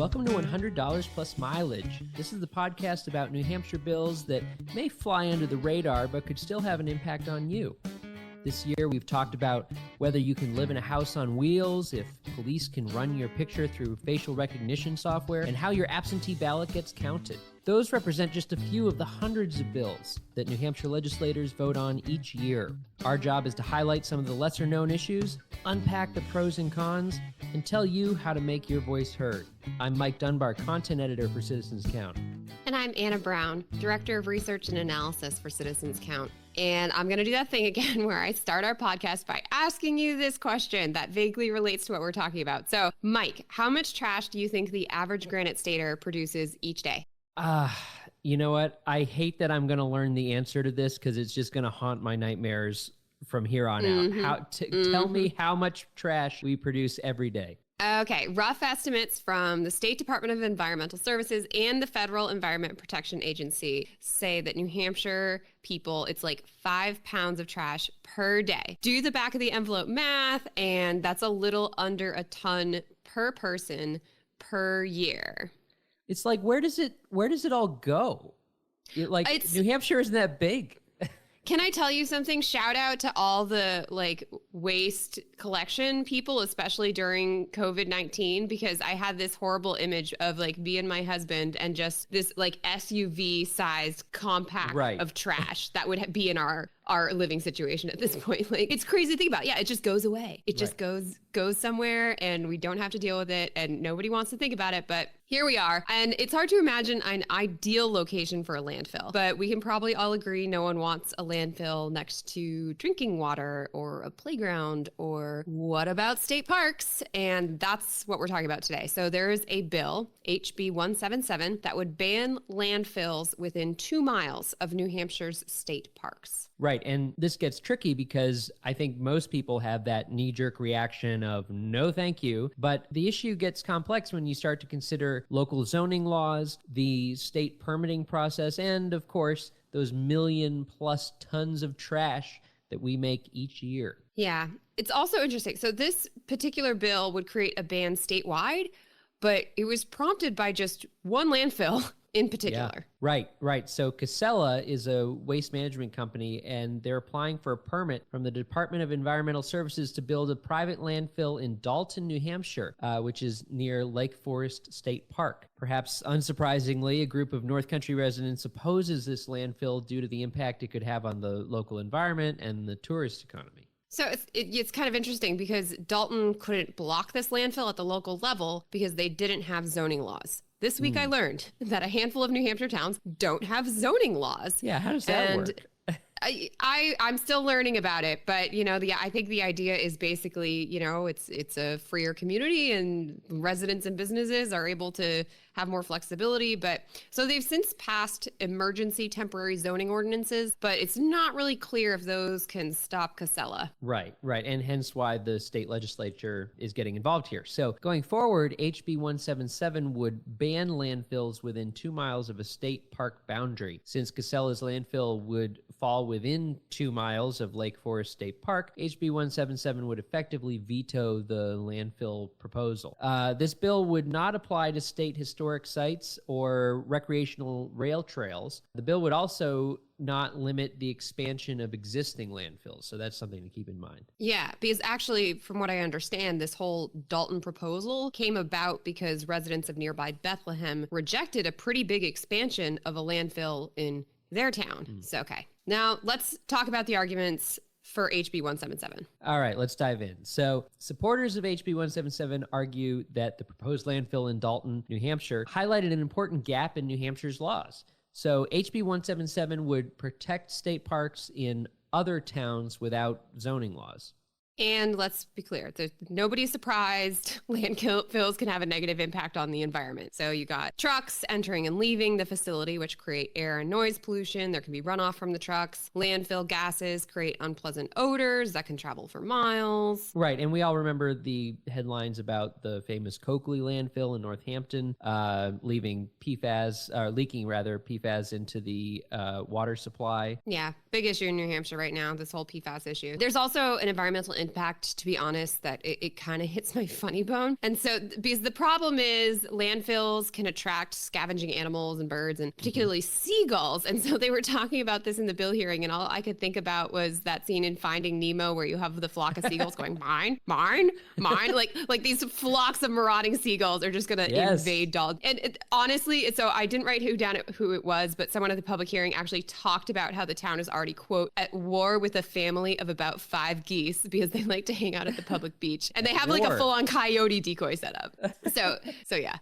Welcome to $100 Plus Mileage. This is the podcast about New Hampshire bills that may fly under the radar but could still have an impact on you. This year we've talked about whether you can live in a house on wheels, if police can run your picture through facial recognition software, and how your absentee ballot gets counted. Those represent just a few of the hundreds of bills that New Hampshire legislators vote on each year. Our job is to highlight some of the lesser-known issues, unpack the pros and cons, and tell you how to make your voice heard. I'm Mike Dunbar, content editor for Citizens Count. And I'm Anna Brown, Director of Research and Analysis for Citizens Count. And I'm going to do that thing again where I start our podcast by asking you this question that vaguely relates to what we're talking about. So, Mike, how much trash do you think the average Granite Stater produces each day? You know what? I hate that I'm going to learn the answer to this because it's just going to haunt my nightmares from here on out. Tell me how much trash we produce every day. Okay, rough estimates from the State Department of Environmental Services and the Federal Environment Protection Agency say that New Hampshire people, it's like 5 pounds of trash per day. Do the back of the envelope math, and that's a little under a ton per person per year. It's like, where does it all go? New Hampshire isn't that big. Can I tell you something? Shout out to all the waste collection people, especially during COVID-19, because I had this horrible image of me and my husband and just this SUV sized compact of trash that would be in our living situation at this point. It's crazy to think about. Yeah, it just goes away. It just goes somewhere and we don't have to deal with it and nobody wants to think about it, but here we are. And it's hard to imagine an ideal location for a landfill, but we can probably all agree no one wants a landfill next to drinking water or a playground, or what about state parks? And that's what we're talking about today. So there is a bill, HB 177, that would ban landfills within 2 miles of New Hampshire's state parks. Right, and this gets tricky because I think most people have that knee-jerk reaction of no thank you, but the issue gets complex when you start to consider local zoning laws, the state permitting process, and of course, those 1 million+ tons of trash that we make each year. Yeah, it's also interesting. So this particular bill would create a ban statewide, but it was prompted by just one landfill in particular. Yeah. Right. So Casella is a waste management company, and they're applying for a permit from the Department of Environmental Services to build a private landfill in Dalton, New Hampshire, which is near Lake Forest State Park. Perhaps unsurprisingly, a group of North Country residents opposes this landfill due to the impact it could have on the local environment and the tourist economy. So it's kind of interesting because Dalton couldn't block this landfill at the local level because they didn't have zoning laws. This week I learned that a handful of New Hampshire towns don't have zoning laws. Yeah, how does that work? I'm still learning about it, but I think the idea is basically, it's a freer community and residents and businesses are able to have more flexibility. But so they've since passed emergency temporary zoning ordinances, but it's not really clear if those can stop Casella. Right. And hence why the state legislature is getting involved here. So going forward, HB 177 would ban landfills within 2 miles of a state park boundary. Since Casella's landfill would fall within 2 miles of Lake Forest State Park, HB 177 would effectively veto the landfill proposal. This bill would not apply to state historic sites or recreational rail trails. The bill would also not limit the expansion of existing landfills. So that's something to keep in mind. Yeah, because actually, from what I understand, this whole Dalton proposal came about because residents of nearby Bethlehem rejected a pretty big expansion of a landfill in their town. So, okay. Now, let's talk about the arguments for HB 177. All right, let's dive in. So supporters of HB 177 argue that the proposed landfill in Dalton, New Hampshire, highlighted an important gap in New Hampshire's laws. So HB 177 would protect state parks in other towns without zoning laws. And let's be clear, nobody's surprised landfills can have a negative impact on the environment. So you got trucks entering and leaving the facility, which create air and noise pollution. There can be runoff from the trucks. Landfill gases create unpleasant odors that can travel for miles. Right, and we all remember the headlines about the famous Coakley landfill in Northampton, leaking PFAS into the water supply. Yeah, big issue in New Hampshire right now, this whole PFAS issue. There's also an environmental impact, to be honest, that it kind of hits my funny bone. And so, because the problem is landfills can attract scavenging animals and birds, and particularly seagulls. And so they were talking about this in the bill hearing, and all I could think about was that scene in Finding Nemo where you have the flock of seagulls going, mine, mine, mine. Like these flocks of marauding seagulls are just going to invade dogs. And honestly, so I didn't write who it was, but someone at the public hearing actually talked about how the town is already, quote, at war with a family of about 5 geese because they like to hang out at the public beach. And they have like a full-on coyote decoy setup. So yeah,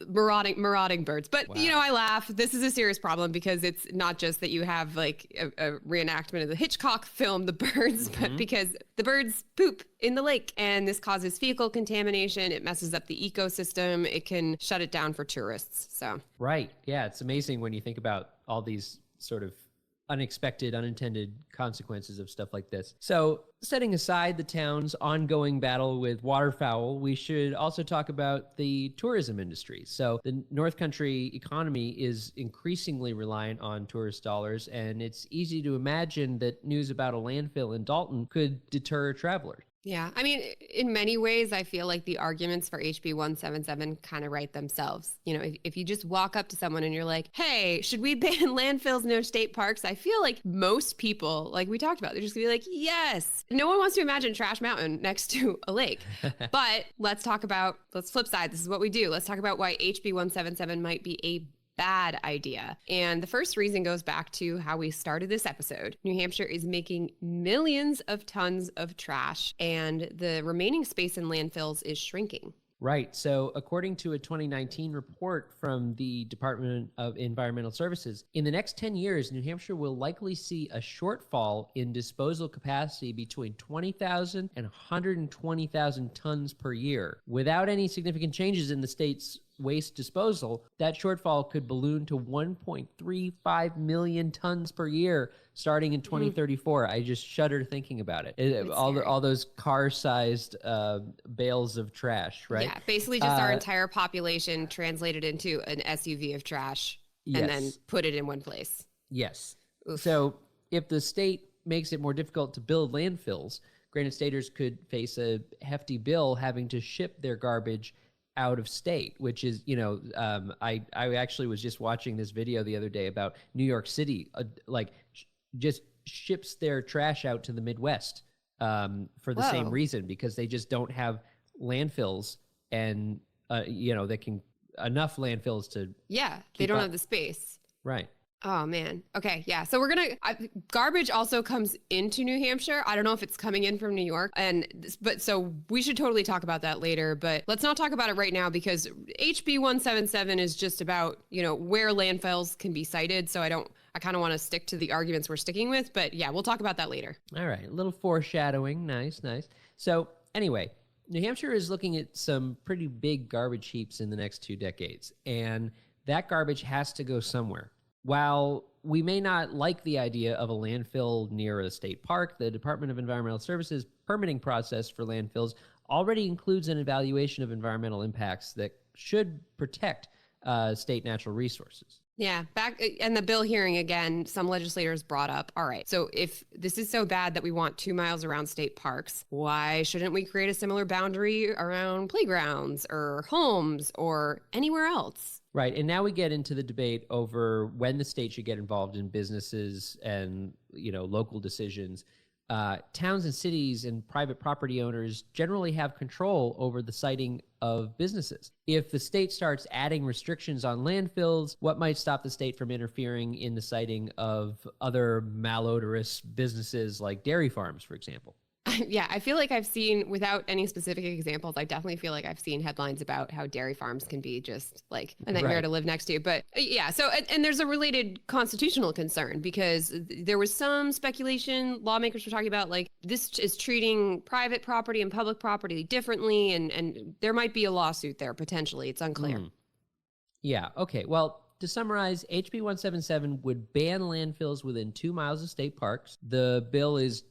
marauding birds. But, you know, I laugh. This is a serious problem because it's not just that you have like a reenactment of the Hitchcock film, The Birds, but because the birds poop in the lake, and this causes fecal contamination. It messes up the ecosystem. It can shut it down for tourists. So right. Yeah. It's amazing when you think about all these sort of unexpected, unintended consequences of stuff like this. So setting aside the town's ongoing battle with waterfowl, we should also talk about the tourism industry. So the North Country economy is increasingly reliant on tourist dollars, and it's easy to imagine that news about a landfill in Dalton could deter travelers. Yeah. I mean, in many ways, I feel like the arguments for HB 177 kind of write themselves. You know, if you just walk up to someone and you're like, hey, should we ban landfills in our state parks? I feel like most people, like we talked about, they're just gonna be like, yes. No one wants to imagine Trash Mountain next to a lake. But let's flip side. This is what we do. Let's talk about why HB 177 might be a bad idea. And the first reason goes back to how we started this episode. New Hampshire is making millions of tons of trash, and the remaining space in landfills is shrinking. Right. So according to a 2019 report from the Department of Environmental Services, in the next 10 years, New Hampshire will likely see a shortfall in disposal capacity between 20,000 and 120,000 tons per year. Without any significant changes in the state's waste disposal, that shortfall could balloon to 1.35 million tons per year starting in 2034. I just shudder thinking about it. All those car-sized bales of trash, right? Yeah, basically just our entire population translated into an SUV of trash and then put it in one place. Yes. Oof. So if the state makes it more difficult to build landfills, Granite Staters could face a hefty bill having to ship their garbage out of state, which is, you know, I actually was just watching this video the other day about New York City, just ships their trash out to the Midwest for the same reason, because they just don't have landfills and, you know, enough landfills to. Yeah, they don't have the space. Right. Oh, man. Okay, yeah. So garbage also comes into New Hampshire. I don't know if it's coming in from New York. So we should totally talk about that later, but let's not talk about it right now because HB 177 is just about, you know, where landfills can be sited. So I kind of want to stick to the arguments we're sticking with, but yeah, we'll talk about that later. All right. A little foreshadowing. Nice. So anyway, New Hampshire is looking at some pretty big garbage heaps in the next 2 decades, and that garbage has to go somewhere. While we may not like the idea of a landfill near a state park, the Department of Environmental Services permitting process for landfills already includes an evaluation of environmental impacts that should protect state natural resources. Yeah, back in the bill hearing again, some legislators brought up, all right, so if this is so bad that we want 2 miles around state parks, why shouldn't we create a similar boundary around playgrounds or homes or anywhere else? Right. And now we get into the debate over when the state should get involved in businesses and, you know, local decisions. Towns and cities and private property owners generally have control over the siting of businesses. If the state starts adding restrictions on landfills, what might stop the state from interfering in the siting of other malodorous businesses like dairy farms, for example? Yeah, I feel like I've seen, without any specific examples, I definitely feel like I've seen headlines about how dairy farms can be just like a nightmare to live next to. But yeah, so, and there's a related constitutional concern because there was some speculation, lawmakers were talking about like, this is treating private property and public property differently, and there might be a lawsuit there potentially. It's unclear. Yeah, okay. Well, to summarize, HB 177 would ban landfills within 2 miles of state parks. The bill is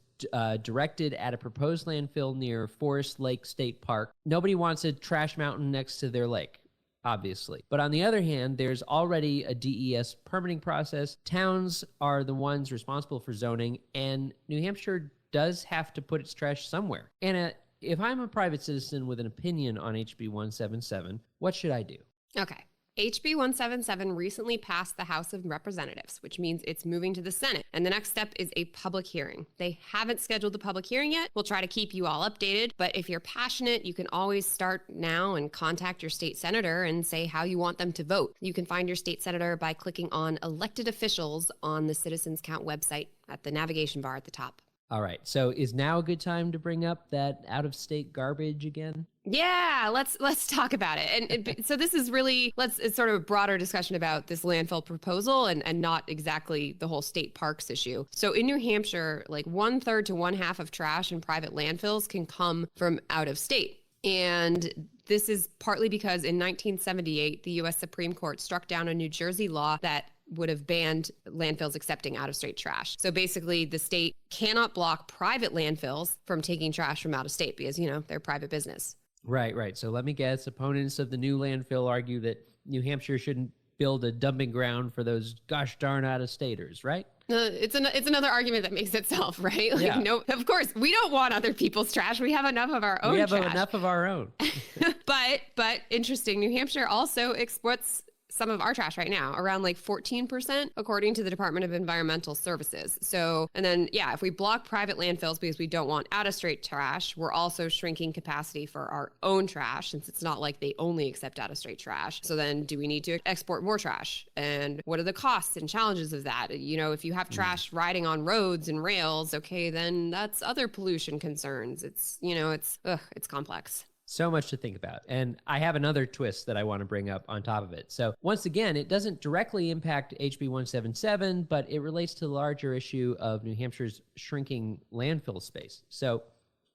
directed at a proposed landfill near Forest Lake State Park. Nobody wants a trash mountain next to their lake, obviously. But on the other hand, there's already a DES permitting process. Towns are the ones responsible for zoning, and New Hampshire does have to put its trash somewhere. Anna, if I'm a private citizen with an opinion on HB 177, what should I do? Okay. HB 177 recently passed the House of Representatives, which means it's moving to the Senate. And the next step is a public hearing. They haven't scheduled the public hearing yet. We'll try to keep you all updated. But if you're passionate, you can always start now and contact your state senator and say how you want them to vote. You can find your state senator by clicking on elected officials on the Citizens Count website at the navigation bar at the top. All right. So is now a good time to bring up that out-of-state garbage again? Yeah, let's talk about it. And so this is really, it's sort of a broader discussion about this landfill proposal and not exactly the whole state parks issue. So in New Hampshire, like 1/3 to 1/2 of trash in private landfills can come from out of state. And this is partly because in 1978, the U.S. Supreme Court struck down a New Jersey law that would have banned landfills accepting out-of-state trash. So basically, the state cannot block private landfills from taking trash from out of state because, they're private business. Right. So let me guess, opponents of the new landfill argue that New Hampshire shouldn't build a dumping ground for those gosh darn out-of-staters, right? It's another argument that makes itself, right? Like, yeah. No, of course, we don't want other people's trash. We have enough of our own trash. We have enough of our own. But interesting, New Hampshire also exports some of our trash right now, around like 14%, according to the Department of Environmental Services. So, and then, if we block private landfills because we don't want out-of-state trash, we're also shrinking capacity for our own trash, since it's not like they only accept out-of-state trash. So then do we need to export more trash? And what are the costs and challenges of that? If you have trash riding on roads and rails, okay, then that's other pollution concerns. It's complex. So much to think about. And I have another twist that I want to bring up on top of it. So once again, it doesn't directly impact HB 177, but it relates to the larger issue of New Hampshire's shrinking landfill space. So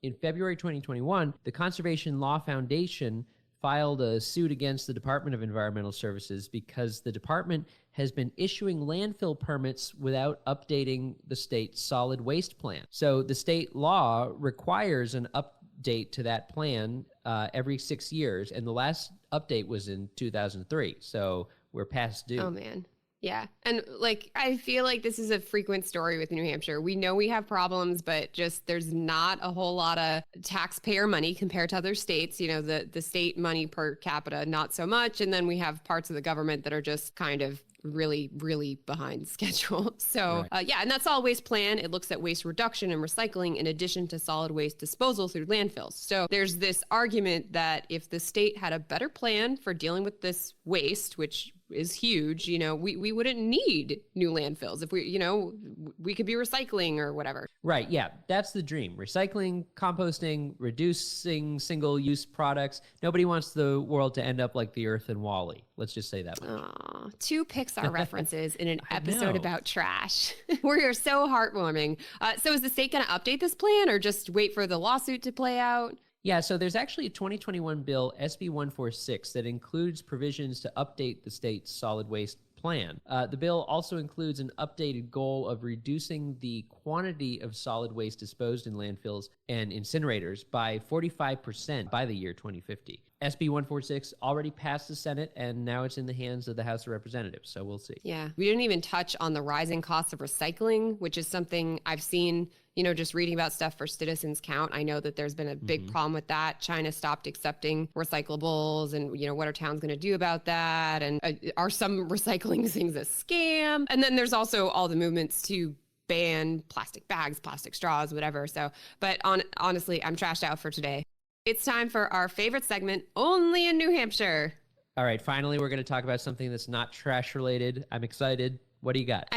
in February 2021, the Conservation Law Foundation filed a suit against the Department of Environmental Services because the department has been issuing landfill permits without updating the state's solid waste plan. So the state law requires an update to that plan every 6 years, and the last update was in 2003, so we're past due. Oh man. Yeah. And I feel like this is a frequent story with New Hampshire. We know we have problems, but just there's not a whole lot of taxpayer money compared to other states. The state money per capita, not so much. And then we have parts of the government that are just kind of really, really behind schedule. So right. And that solid waste plan, it looks at waste reduction and recycling in addition to solid waste disposal through landfills. So there's this argument that if the state had a better plan for dealing with this waste, which is huge, we wouldn't need new landfills if we could be recycling or whatever. Right. Yeah. That's the dream. Recycling, composting, reducing single-use products. Nobody wants the world to end up like the Earth and Wall-E. Let's just say that much. Aw, 2 Pixar references in an episode about trash. We're so heartwarming. So is the state going to update this plan or just wait for the lawsuit to play out? Yeah, so there's actually a 2021 bill, SB 146, that includes provisions to update the state's solid waste plan. The bill also includes an updated goal of reducing the quantity of solid waste disposed in landfills and incinerators by 45% by the year 2050. SB 146 already passed the Senate, and now it's in the hands of the House of Representatives, so we'll see. Yeah, we didn't even touch on the rising costs of recycling, which is something I've seen, just reading about stuff for Citizens Count. I know that there's been a big problem with that. China stopped accepting recyclables, and, what are towns going to do about that? And are some recycling things a scam? And then there's also all the movements to ban plastic bags, plastic straws, whatever. So, but honestly, I'm trashed out for today. It's time for our favorite segment, Only in New Hampshire. All right, finally, we're going to talk about something that's not trash related. I'm excited. What do you got?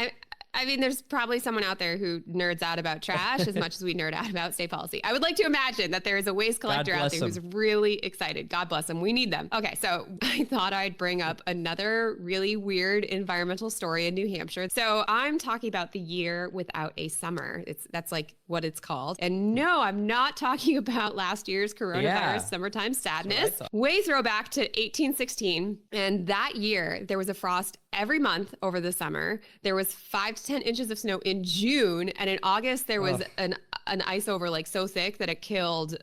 I mean, there's probably someone out there who nerds out about trash as much as we nerd out about state policy. I would like to imagine that there is a waste collector out there who's really excited. God bless them. We need them. Okay, so I thought I'd bring up another really weird environmental story in New Hampshire. So I'm talking about the year without a summer. That's like what it's called. And no, I'm not talking about last year's coronavirus summertime sadness. Way throwback to 1816. And that year, there was a frost every month over the summer. There was 5 to 10 inches of snow in June. And in August, there was an ice over so thick that it killed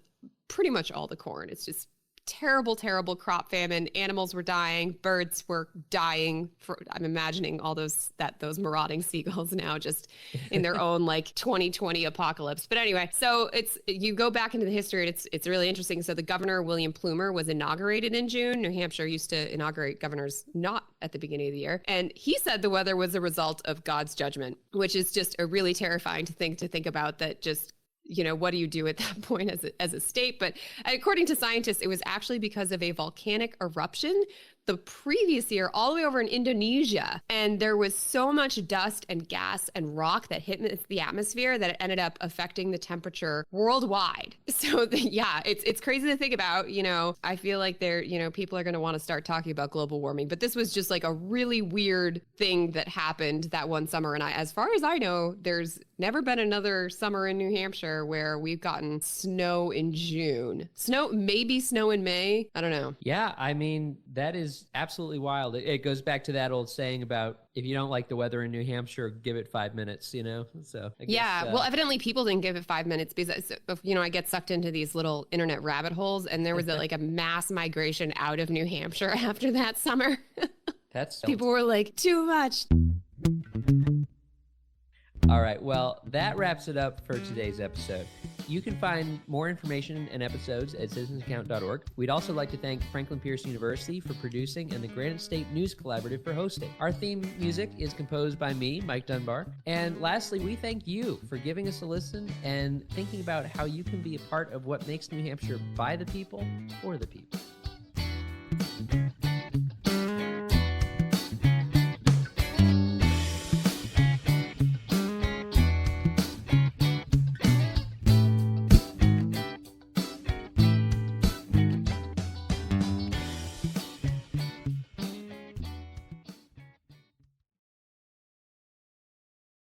pretty much all the corn. It's just terrible, terrible crop famine. Animals were dying. Birds were dying. I'm imagining all those marauding seagulls now just in their own like 2020 apocalypse. But anyway, so you go back into the history and it's really interesting. So the governor, William Plumer, was inaugurated in June. New Hampshire used to inaugurate governors not at the beginning of the year. And he said the weather was a result of God's judgment, which is just a really terrifying to think about, that just, what do you do at that point as a state? But according to scientists, it was actually because of a volcanic eruption the previous year all the way over in Indonesia. And there was so much dust and gas and rock that hit the atmosphere that it ended up affecting the temperature worldwide. So it's crazy to think about. I feel like people are going to want to start talking about global warming, but this was just like a really weird thing that happened that one summer. And as far as I know, there's never been another summer in New Hampshire where we've gotten snow in June. Maybe snow in May. I don't know. Yeah, I mean, that is absolutely wild. It goes back to that old saying about if you don't like the weather in New Hampshire, give it 5 minutes, So I guess, well, evidently people didn't give it 5 minutes because, I get sucked into these little internet rabbit holes, and there was a mass migration out of New Hampshire after that summer. People were like, too much. All right, well, that wraps it up for today's episode. You can find more information and episodes at citizensaccount.org. We'd also like to thank Franklin Pierce University for producing and the Granite State News Collaborative for hosting. Our theme music is composed by me, Mike Dunbar. And lastly, we thank you for giving us a listen and thinking about how you can be a part of what makes New Hampshire by the people, for the people.